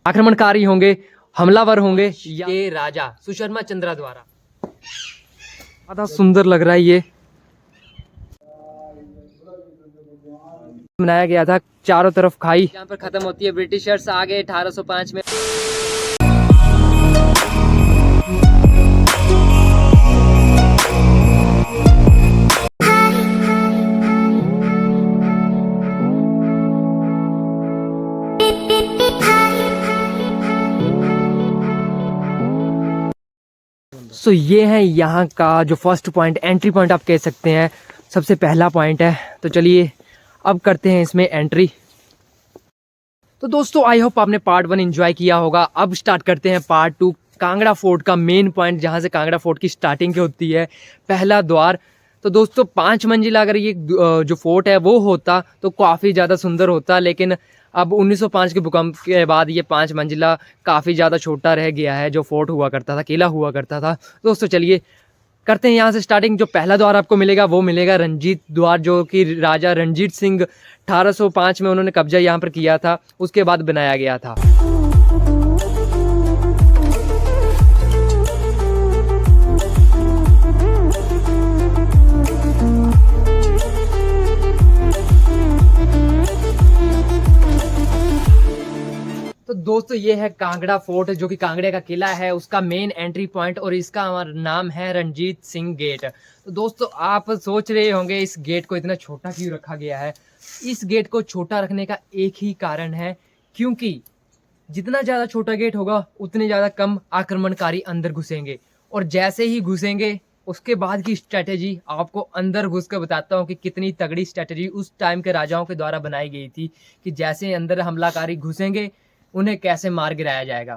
आक्रमणकारी होंगे, हमलावर होंगे, ये राजा सुशर्मा चंद्रा द्वारा। ज्यादा सुंदर लग रहा है ये, बनाया गया था। चारों तरफ खाई, यहाँ पर खत्म होती है। ब्रिटिशर्स आ गए 1805 में। सो ये है यहाँ का जो फर्स्ट पॉइंट, एंट्री पॉइंट आप कह सकते हैं, सबसे पहला पॉइंट है। तो चलिए अब करते हैं इसमें एंट्री। तो दोस्तों आई होप आपने पार्ट 1 एंजॉय किया होगा। अब स्टार्ट करते हैं पार्ट 2, कांगड़ा फोर्ट का मेन पॉइंट, जहाँ से कांगड़ा फोर्ट की स्टार्टिंग होती है, पहला द्वार। तो दोस्तों 5 मंजिला अगर ये जो फोर्ट है वो होता तो काफ़ी ज़्यादा सुंदर होता, लेकिन अब 1905 के भूकंप के बाद ये 5 मंजिला काफ़ी ज़्यादा छोटा रह गया है। जो फोर्ट हुआ करता था, किला हुआ करता था। दोस्तों चलिए करते हैं यहाँ से स्टार्टिंग। जो पहला द्वार आपको मिलेगा वो मिलेगा रंजीत द्वार, जो कि राजा रणजीत सिंह 1805 में उन्होंने कब्जा यहाँ पर किया था, उसके बाद बनाया गया था। तो दोस्तों ये है कांगड़ा फोर्ट, जो कि कांगड़े का किला है, उसका मेन एंट्री पॉइंट, और इसका हमारा नाम है रणजीत सिंह गेट। तो दोस्तों आप सोच रहे होंगे इस गेट को इतना छोटा क्यों रखा गया है। इस गेट को छोटा रखने का एक ही कारण है, क्योंकि जितना ज़्यादा छोटा गेट होगा उतने ज़्यादा कम आक्रमणकारी अंदर घुसेंगे, और जैसे ही घुसेंगे उसके बाद की स्ट्रैटेजी आपको अंदर घुस कर बताता हूँ कि कितनी तगड़ी स्ट्रैटेजी उस टाइम के राजाओं के द्वारा बनाई गई थी, कि जैसे अंदर हमलाकारी घुसेंगे उन्हें कैसे मार गिराया जाएगा।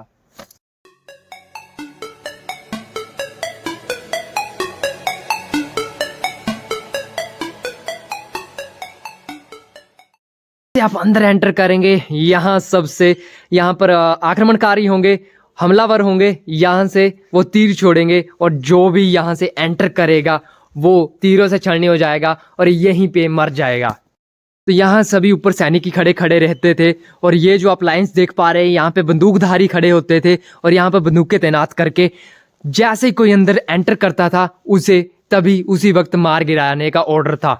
आप अंदर एंटर करेंगे, यहाँ पर आक्रमणकारी होंगे, हमलावर होंगे, यहाँ से वो तीर छोड़ेंगे, और जो भी यहाँ से एंटर करेगा वो तीरों से छलनी हो जाएगा और यहीं पे मर जाएगा। तो यहाँ सभी ऊपर सैनिक ही खड़े रहते थे, और ये जो आप लाइन्स देख पा रहे हैं यहाँ पे बंदूकधारी खड़े होते थे, और यहाँ पे बंदूकें तैनात करके जैसे ही कोई अंदर एंटर करता था उसे तभी उसी वक्त मार गिराने का ऑर्डर था।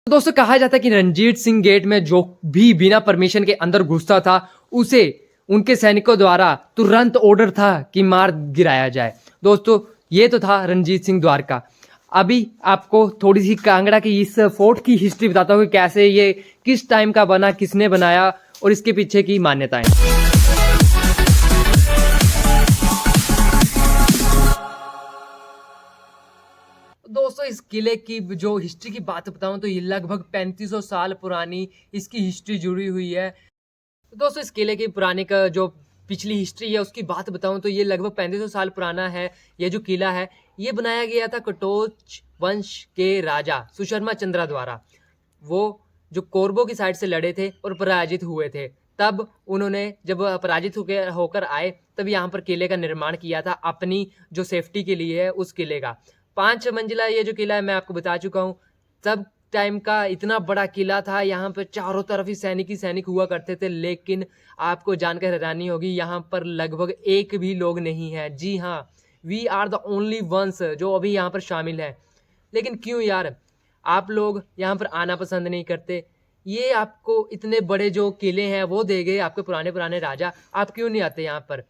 तो दोस्तों कहा जाता है कि रणजीत सिंह गेट में जो भी बिना परमिशन के अंदर घुसता था उसे उनके सैनिकों द्वारा तुरंत ऑर्डर था कि मार गिराया जाए। दोस्तों ये तो था रणजीत सिंह द्वार का। अभी आपको थोड़ी सी कांगड़ा की इस फोर्ट की हिस्ट्री बताता हूँ कि कैसे ये किस टाइम का बना, किसने बनाया, और इसके पीछे की मान्यताएं। दोस्तों इस किले की जो हिस्ट्री की बात बताऊं तो ये लगभग 3500 साल पुरानी इसकी हिस्ट्री जुड़ी हुई है। दोस्तों इस किले की पुरानी का जो पिछली हिस्ट्री है उसकी बात बताऊं तो ये लगभग 3500 साल पुराना है। ये जो किला है ये बनाया गया था कटोच वंश के राजा सुशर्मा चंद्रा द्वारा। वो जो कोरबों की साइड से लड़े थे और पराजित हुए थे, तब उन्होंने जब पराजित होकर आए तब यहाँ पर किले का निर्माण किया था, अपनी जो सेफ्टी के लिए है उस किले का। 5 मंजिला ये जो किला है मैं आपको बता चुका हूँ। तब टाइम का इतना बड़ा किला था, यहाँ पर चारों तरफ ही सैनिक हुआ करते थे, लेकिन आपको जानकर हैरानी होगी यहाँ पर लगभग एक भी लोग नहीं है। जी हाँ, we are the only ones जो अभी यहाँ पर शामिल है। लेकिन क्यों यार, आप लोग यहाँ पर आना पसंद नहीं करते? ये आपको इतने बड़े जो किले हैं वो दे गए आपके पुराने राजा, आप क्यों नहीं आते यहाँ पर?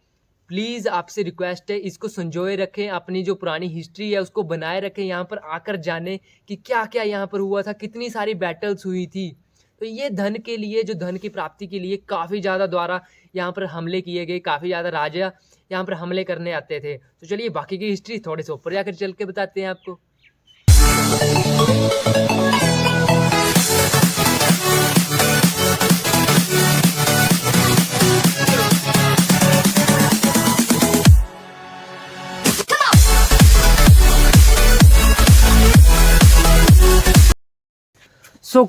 प्लीज़ आपसे रिक्वेस्ट है, इसको संजोए रखें, अपनी जो पुरानी हिस्ट्री है उसको बनाए रखें, यहाँ पर आकर जाने कि क्या क्या यहाँ पर हुआ था, कितनी सारी बैटल्स हुई थी। तो ये धन के लिए, जो धन की प्राप्ति के लिए काफ़ी ज़्यादा द्वारा यहाँ पर हमले किए गए, काफ़ी ज़्यादा राजा यहाँ पर हमले करने आते थे। तो चलिए बाकी की हिस्ट्री थोड़े से ऊपर जाकर चल के बताते हैं आपको।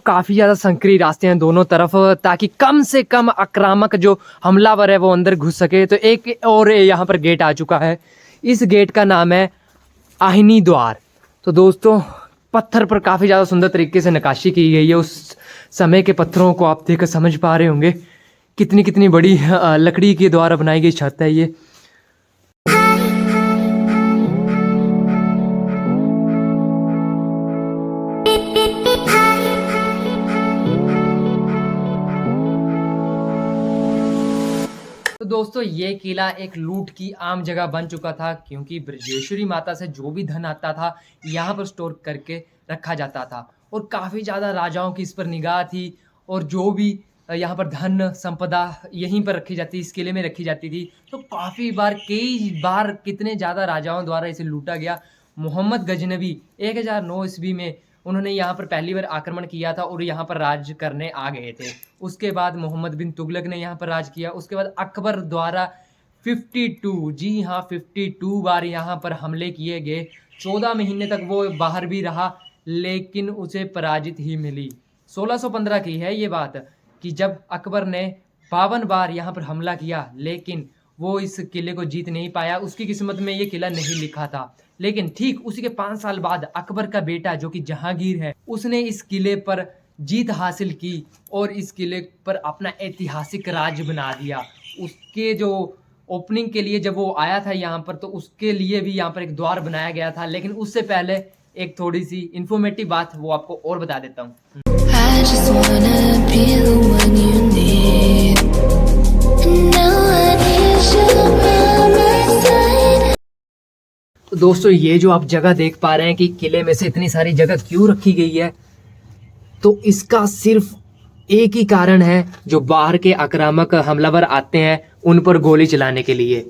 काफ़ी ज़्यादा संकरी रास्ते हैं दोनों तरफ, ताकि कम से कम आक्रामक जो हमलावर है वो अंदर घुस सके। तो एक और यहाँ पर गेट आ चुका है, इस गेट का नाम है आहिनी द्वार। तो दोस्तों पत्थर पर काफ़ी ज़्यादा सुंदर तरीके से नक्काशी की गई है। उस समय के पत्थरों को आप देखकर समझ पा रहे होंगे कितनी कितनी बड़ी लकड़ी के द्वारा बनाई गई छत है ये। तो दोस्तों ये किला एक लूट की आम जगह बन चुका था, क्योंकि ब्रजेश्वरी माता से जो भी धन आता था यहाँ पर स्टोर करके रखा जाता था, और काफ़ी ज़्यादा राजाओं की इस पर निगाह थी, और जो भी यहाँ पर धन संपदा यहीं पर रखी जाती, इस किले में रखी जाती थी। तो काफ़ी बार, कई बार, कितने ज़्यादा राजाओं द्वारा इसे लूटा गया। मोहम्मद गजनवी 1009 ईस्वी में उन्होंने यहाँ पर पहली बार आक्रमण किया था और यहाँ पर राज करने आ गए थे। उसके बाद मोहम्मद बिन तुगलक ने यहाँ पर राज किया। उसके बाद अकबर द्वारा 52, जी हाँ 52 बार यहाँ पर हमले किए गए। 14 महीने तक वो बाहर भी रहा, लेकिन उसे पराजित ही मिली। 1615 की है ये बात, कि जब अकबर ने 52 बार यहाँ पर हमला किया, लेकिन वो इस किले को जीत नहीं पाया। उसकी किस्मत में ये किला नहीं लिखा था। लेकिन ठीक उसी के 5 साल बाद अकबर का बेटा जो कि जहांगीर है, उसने इस किले पर जीत हासिल की और इस किले पर अपना ऐतिहासिक राज बना दिया। उसके जो ओपनिंग के लिए जब वो आया था यहाँ पर, तो उसके लिए भी यहाँ पर एक द्वार बनाया गया था। लेकिन उससे पहले एक थोड़ी सी इंफॉर्मेटिव बात वो आपको और बता देता हूँ। I just wanna be the one you need. Now I need you by my side. तो दोस्तों ये जो आप जगह देख पा रहे हैं कि किले में से इतनी सारी जगह क्यों रखी गई है, तो इसका सिर्फ एक ही कारण है, जो बाहर के आक्रामक हमलावर आते हैं उन पर गोली चलाने के लिए।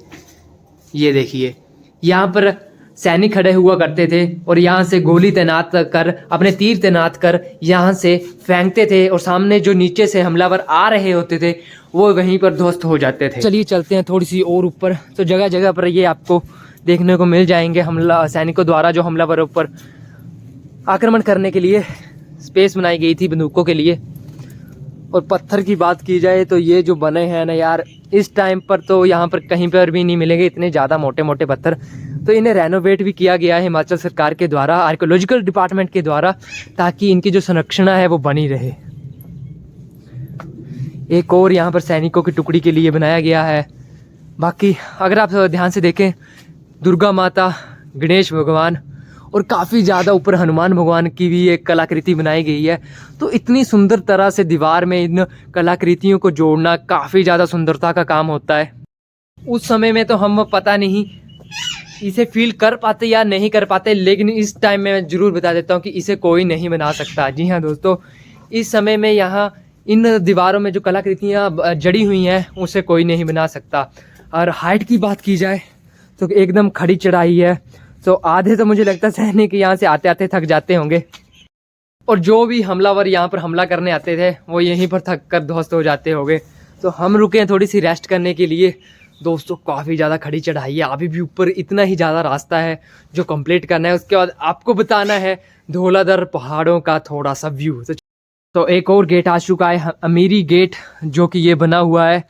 ये देखिए, यहाँ पर सैनिक खड़े हुआ करते थे और यहाँ से गोली तैनात कर, अपने तीर तैनात कर यहाँ से फेंकते थे, और सामने जो नीचे से हमलावर आ रहे होते थे वो वहीं पर ध्वस्त हो जाते थे। चलिए चलते हैं थोड़ी सी और ऊपर। तो जगह जगह पर ये आपको देखने को मिल जाएंगे हमला सैनिकों द्वारा जो हमलावरों पर आक्रमण करने के लिए स्पेस बनाई गई थी बंदूकों के लिए। और पत्थर की बात की जाए तो ये जो बने हैं ना यार, इस टाइम पर तो यहाँ पर कहीं पर भी नहीं मिलेंगे इतने ज़्यादा मोटे मोटे पत्थर। तो इन्हें रेनोवेट भी किया गया है हिमाचल सरकार के द्वारा, आर्कियोलॉजिकल डिपार्टमेंट के द्वारा, ताकि इनकी जो संरक्षण है वो बनी रहे। एक और यहाँ पर सैनिकों की टुकड़ी के लिए बनाया गया है। बाकी अगर आप ध्यान से देखें, दुर्गा माता, गणेश भगवान और काफ़ी ज़्यादा ऊपर हनुमान भगवान की भी एक कलाकृति बनाई गई है। तो इतनी सुंदर तरह से दीवार में इन कलाकृतियों को जोड़ना काफ़ी ज़्यादा सुंदरता का काम होता है। उस समय में तो हम पता नहीं इसे फील कर पाते या नहीं कर पाते, लेकिन इस टाइम में मैं ज़रूर बता देता हूँ कि इसे कोई नहीं बना सकता। जी हाँ दोस्तों, इस समय में यहाँ इन दीवारों में जो कलाकृतियाँ जड़ी हुई हैं उसे कोई नहीं बना सकता। और हाइट की बात की जाए तो एकदम खड़ी चढ़ाई है। तो आधे तो मुझे लगता है सैनिक यहाँ से आते आते थक जाते होंगे, और जो भी हमलावर यहाँ पर हमला करने आते थे वो यहीं पर थक कर ध्वस्त हो जाते होंगे। तो हम रुके हैं थोड़ी सी रेस्ट करने के लिए। दोस्तों काफ़ी ज़्यादा खड़ी चढ़ाई है, अभी भी ऊपर इतना ही ज़्यादा रास्ता है जो कंप्लीट करना है। उसके बाद आपको बताना है धौलाधर पहाड़ों का थोड़ा सा व्यू। तो एक और गेट आ चुका है, अमीरी गेट, जो कि ये बना हुआ है।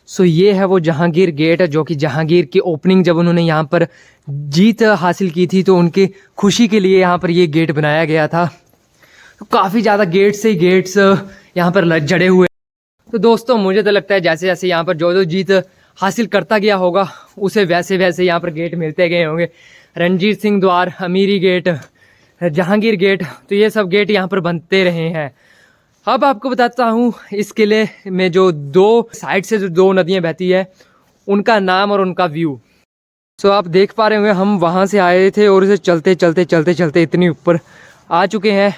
सो ये है वो जहांगीर गेट, जो कि जहांगीर की ओपनिंग जब उन्होंने यहाँ पर जीत हासिल की थी तो उनकी खुशी के लिए यहाँ पर ये गेट बनाया गया था। तो काफ़ी ज़्यादा गेट्स ही गेट्स यहाँ पर जड़े हुए। तो दोस्तों मुझे तो लगता है जैसे जैसे यहाँ पर जो जो जीत हासिल करता गया होगा उसे वैसे वैसे यहाँ पर गेट मिलते गए होंगे। रणजीत सिंह द्वार, अमीरी गेट, जहांगीर गेट, तो ये सब गेट यहाँ पर बनते रहे हैं। अब आपको बताता हूँ इस किले में जो दो साइड से जो दो नदियाँ बहती है उनका नाम और उनका व्यू। सो आप देख पा रहे होंगे, हम वहाँ से आए थे और इसे चलते चलते चलते चलते इतनी ऊपर आ चुके हैं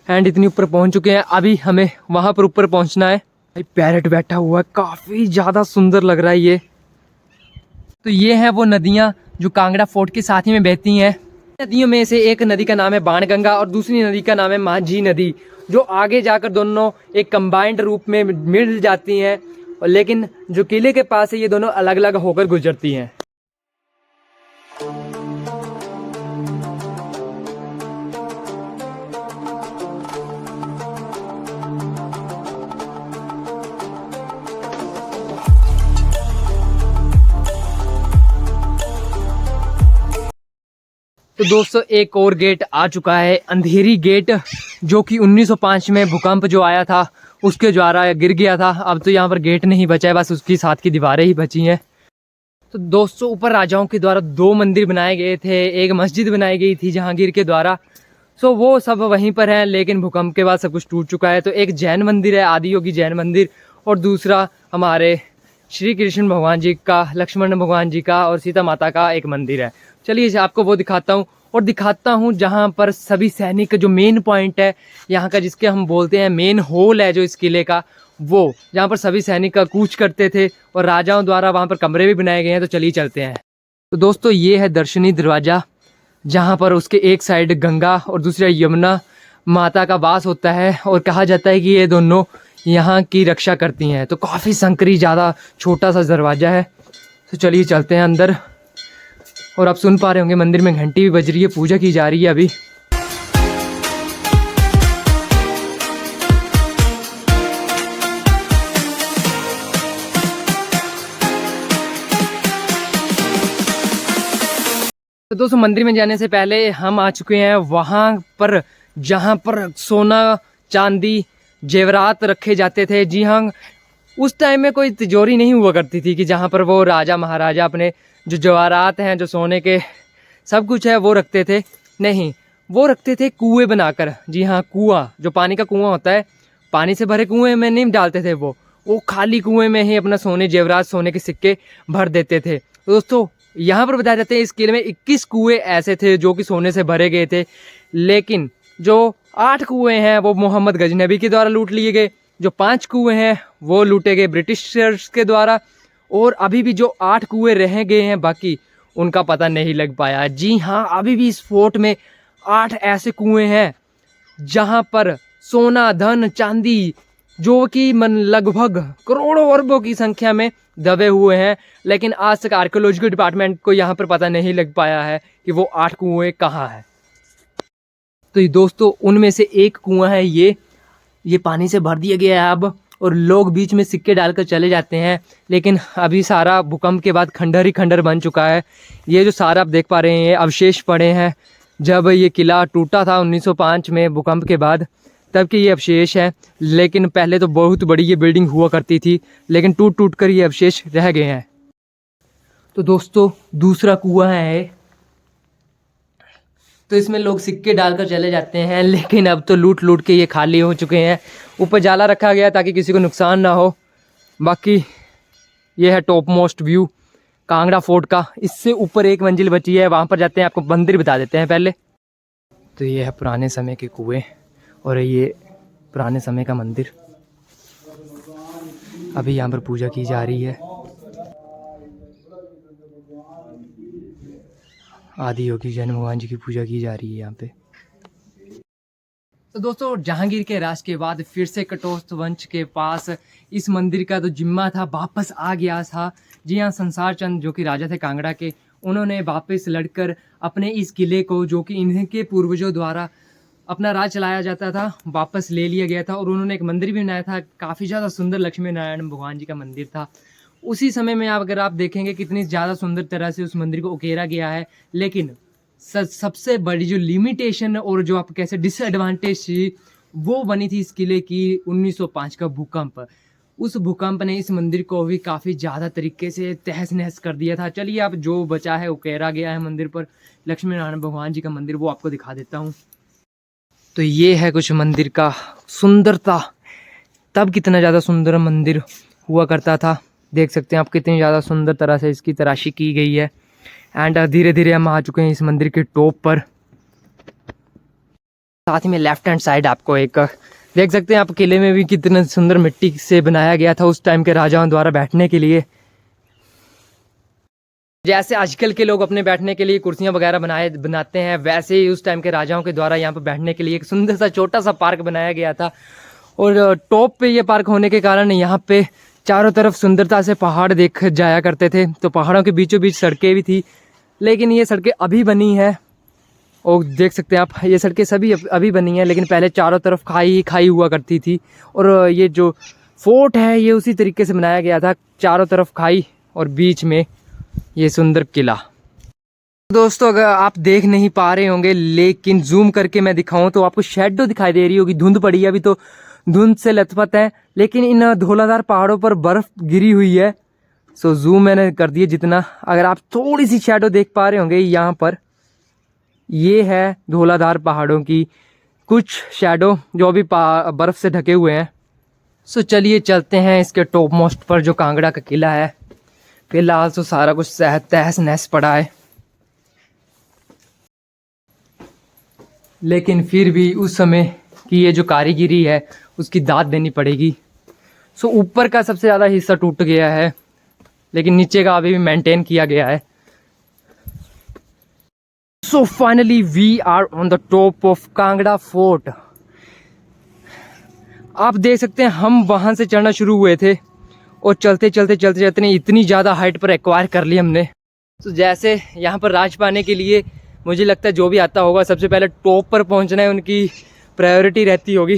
एंड इतनी ऊपर पहुँच चुके हैं। अभी हमें वहाँ पर ऊपर पहुँचना है। भाई पैरट बैठा हुआ है, काफ़ी ज़्यादा सुंदर लग रहा है ये। तो ये हैं वो नदियाँ जो कांगड़ा फोर्ट के साथ ही में बहती हैं। नदियों में से एक नदी का नाम है बाणगंगा और दूसरी नदी का नाम है माझी नदी, जो आगे जाकर दोनों एक कंबाइंड रूप में मिल जाती हैं, लेकिन जो किले के पास है ये दोनों अलग अलग होकर गुजरती हैं। तो दोस्तों एक और गेट आ चुका है, अंधेरी गेट, जो कि 1905 में भूकंप जो आया था उसके द्वारा गिर गया था। अब तो यहाँ पर गेट नहीं बचा है, बस उसकी साथ की दीवारें ही बची हैं। तो दोस्तों ऊपर राजाओं के द्वारा 2 मंदिर बनाए गए थे, एक मस्जिद बनाई गई थी जहांगीर के द्वारा, सो वो सब वहीं पर है, लेकिन भूकंप के बाद सब कुछ टूट चुका है। तो एक जैन मंदिर है, आदियोगी जैन मंदिर, और दूसरा हमारे श्री कृष्ण भगवान जी का, लक्ष्मण भगवान जी का और सीता माता का एक मंदिर है। चलिए आपको वो दिखाता हूँ, और दिखाता हूँ जहाँ पर सभी सैनिक, जो मेन पॉइंट है यहाँ का, जिसके हम बोलते हैं मेन होल है जो इस किले का, वो जहाँ पर सभी सैनिक का कूच करते थे और राजाओं द्वारा वहाँ पर कमरे भी बनाए गए हैं। तो चलिए चलते हैं। तो दोस्तों ये है दर्शनी दरवाज़ा, जहाँ पर उसके एक साइड गंगा और दूसरा यमुना माता का वास होता है, और कहा जाता है कि ये दोनों यहाँ की रक्षा करती हैं। तो काफ़ी संकरी, ज़्यादा छोटा सा दरवाज़ा है। तो चलिए चलते हैं अंदर। और आप सुन पा रहे होंगे मंदिर में घंटी भी बज रही है, पूजा की जा रही है अभी। तो दोस्तों मंदिर में जाने से पहले हम आ चुके हैं वहाँ पर जहाँ पर सोना चांदी जेवरात रखे जाते थे। जी हाँ, उस टाइम में कोई तिजोरी नहीं हुआ करती थी कि जहाँ पर वो राजा महाराजा अपने जो जवाहरात हैं, जो सोने के सब कुछ है वो रखते थे। नहीं, वो रखते थे कुएं बनाकर। जी हाँ, कुआं, जो पानी का कुआं होता है, पानी से भरे कुएं में नहीं डालते थे, वो खाली कुएं में ही अपना सोने जेवरात, सोने के सिक्के भर देते थे। दोस्तों यहाँ पर बताया जाता है इस किले में 21 कुएं ऐसे थे जो कि सोने से भरे गए थे, लेकिन जो 8 कुएं हैं वो मोहम्मद गजनबी के द्वारा लूट लिए गए, जो 5 कुएं हैं वो लूटे गए ब्रिटिशर्स के द्वारा, और अभी भी जो 8 कुएं रह गए हैं बाकी, उनका पता नहीं लग पाया। जी हाँ, अभी भी इस फोर्ट में 8 ऐसे कुएं हैं जहाँ पर सोना, धन, चांदी, जो कि लगभग करोड़ों अरबों की संख्या में दबे हुए हैं, लेकिन आज तक आर्कियोलॉजिकल डिपार्टमेंट को यहाँ पर पता नहीं लग पाया है कि वो 8 कुएं कहाँ हैं। तो ये दोस्तों उनमें से एक कुआं है, ये पानी से भर दिया गया है अब, और लोग बीच में सिक्के डालकर चले जाते हैं, लेकिन अभी सारा भूकंप के बाद खंडर ही खंडर बन चुका है। ये जो सारा आप देख पा रहे हैं ये अवशेष पड़े हैं, जब ये किला टूटा था 1905 में भूकंप के बाद, तब के ये अवशेष हैं। लेकिन पहले तो बहुत बड़ी ये बिल्डिंग हुआ करती थी, लेकिन टूट टूट कर ये अवशेष रह गए हैं। तो दोस्तों दूसरा कुआं है, तो इसमें लोग सिक्के डालकर चले जाते हैं, लेकिन अब तो लूट लूट के ये खाली हो चुके हैं। ऊपर जाला रखा गया ताकि किसी को नुकसान ना हो। बाकी ये है top most view Kangra fort का। इससे ऊपर एक मंजिल बची है, वहाँ पर जाते हैं, आपको मंदिर बता देते हैं पहले। तो ये है पुराने समय के कुएं, और ये पुराने समय का मंदिर। अभी यहाँ पर पूजा की जा रही है, आदियोगी जैन भगवान जी की पूजा की जा रही है यहाँ पे। तो दोस्तों जहांगीर के राज के बाद फिर से कटोस्त वंश के पास इस मंदिर का जो जिम्मा था वापस आ गया था। जी हाँ, संसार चंद जो कि राजा थे कांगड़ा के, उन्होंने वापस लड़कर अपने इस किले को, जो कि इनके पूर्वजों द्वारा अपना राज चलाया जाता था, वापस ले लिया गया था। और उन्होंने एक मंदिर भी बनाया था, काफ़ी ज़्यादा सुंदर लक्ष्मी नारायण भगवान जी का मंदिर था। उसी समय में अगर आप देखेंगे कितनी ज़्यादा सुंदर तरह से उस मंदिर को उकेरा गया है, लेकिन सबसे बड़ी जो लिमिटेशन और जो आप कैसे डिसएडवांटेज थी वो बनी थी इस किले की 1905 का भूकंप। उस भूकंप ने इस मंदिर को भी काफ़ी ज़्यादा तरीके से तहस नहस कर दिया था। चलिए आप जो बचा है उकेरा गया है मंदिर पर, लक्ष्मी नारायण भगवान जी का मंदिर, वो आपको दिखा देता हूँ। तो ये है कुछ मंदिर का सुंदरता, तब कितना ज़्यादा सुंदर मंदिर हुआ करता था। देख सकते हैं आप कितनी ज़्यादा सुंदर तरह से इसकी तराशी की गई है। एंड धीरे धीरे हम आ चुके हैं इस मंदिर के टॉप पर। साथ ही में लेफ्ट हैंड साइड आपको एक देख सकते हैं आप, किले में भी कितना सुंदर मिट्टी से बनाया गया था उस टाइम के राजाओं द्वारा बैठने के लिए। जैसे आजकल के लोग अपने बैठने के लिए कुर्सियां वगैरह बनाते हैं, वैसे ही उस टाइम के राजाओं के द्वारा यहाँ पर बैठने के लिए एक सुंदर सा छोटा सा पार्क बनाया गया था। और टॉप पे ये पार्क होने के कारण यहाँ पे चारों तरफ सुंदरता से पहाड़ देख जाया करते थे। तो पहाड़ों के बीचों बीच सड़कें भी थी, लेकिन ये सड़कें अभी बनी है, और देख सकते हैं आप ये सड़कें सभी अभी बनी हैं, लेकिन पहले चारों तरफ खाई ही खाई हुआ करती थी। और ये जो फोर्ट है ये उसी तरीके से बनाया गया था, चारों तरफ खाई और बीच में ये सुंदर किला। दोस्तों अगर आप देख नहीं पा रहे होंगे लेकिन जूम करके मैं दिखाऊं तो आपको शेडो दिखाई दे रही होगी। धुंध पड़ी है अभी तो, धुंध से लथपथ है, लेकिन इन धौलाधार पहाड़ों पर बर्फ गिरी हुई है। सो जूम मैंने कर दिया जितना। अगर आप थोड़ी सी शेडो देख पा रहे होंगे यहाँ पर, ये है धौलाधार पहाड़ों की कुछ शेडो जो अभी बर्फ से ढके हुए हैं। सो चलिए चलते हैं इसके टॉप मोस्ट पर जो कांगड़ा का किला है। फिलहाल तो सारा कुछ तहस नहस पड़ा है, लेकिन फिर भी उस समय की ये जो कारीगिरी है उसकी दाद देनी पड़ेगी। सो ऊपर का सबसे ज़्यादा हिस्सा टूट गया है, लेकिन नीचे का अभी भी मेंटेन किया गया है। So finally we are on the top of Kangra fort. आप देख सकते हैं हम वहाँ से चढ़ना शुरू हुए थे और चलते चलते इतनी ज़्यादा हाइट पर एक्वायर कर ली हमने। तो जैसे यहाँ पर राज पाने के लिए मुझे लगता है जो भी आता होगा सबसे पहले टॉप पर पहुँचना है उनकी प्रायोरिटी रहती होगी।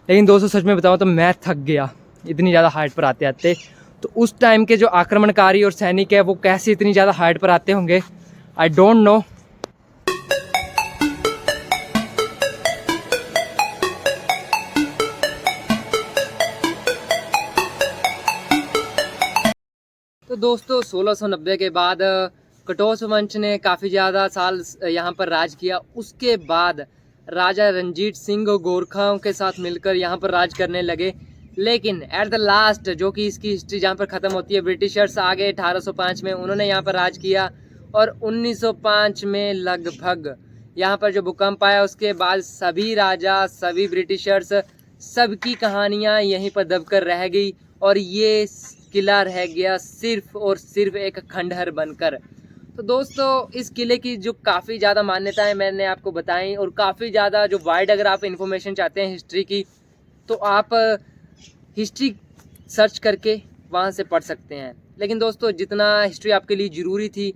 लेकिन दोस्तों सच में बताऊँ तो मैं थक गया इतनी ज़्यादा हाइट पर आते आते। तो उस टाइम के जो आक्रमणकारी और सैनिक है वो कैसे इतनी ज़्यादा हाइट पर आते होंगे, आई डोंट नो। तो दोस्तों 1690 के बाद कटोच वंश ने काफ़ी ज़्यादा साल यहाँ पर राज किया। उसके बाद राजा रणजीत सिंह गोरखाओं के साथ मिलकर यहाँ पर राज करने लगे। लेकिन एट द लास्ट जो कि इसकी हिस्ट्री जहाँ पर ख़त्म होती है, ब्रिटिशर्स आ गए 1805 में, उन्होंने यहाँ पर राज किया। और 1905 में लगभग यहाँ पर जो भूकंप आया उसके बाद सभी राजा, सभी ब्रिटिशर्स, सबकी कहानियाँ यहीं पर दबकर रह गई और ये किला रह गया सिर्फ और सिर्फ एक खंडहर बनकर। तो दोस्तों इस किले की जो काफ़ी ज़्यादा मान्यताएं मैंने आपको बताई और काफ़ी ज़्यादा जो वाइड अगर आप इन्फॉर्मेशन चाहते हैं हिस्ट्री की तो आप हिस्ट्री सर्च करके वहाँ से पढ़ सकते हैं। लेकिन दोस्तों जितना हिस्ट्री आपके लिए ज़रूरी थी,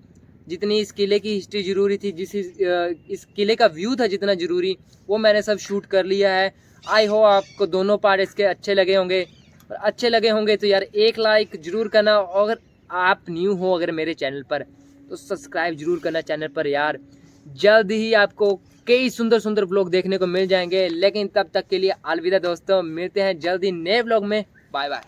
जितनी इस किले की हिस्ट्री ज़रूरी थी, इस किले का व्यू था जितना ज़रूरी, वो मैंने सब शूट कर लिया है। आई होप आपको दोनों पार्ट इसके अच्छे लगे होंगे। और अच्छे लगे होंगे तो यार एक लाइक ज़रूर करना। अगर आप न्यू हो अगर मेरे चैनल पर तो सब्सक्राइब जरूर करना चैनल पर यार। जल्द ही आपको कई सुंदर सुंदर व्लॉग देखने को मिल जाएंगे। लेकिन तब तक के लिए अलविदा दोस्तों, मिलते हैं जल्द ही नए व्लॉग में। Bye bye.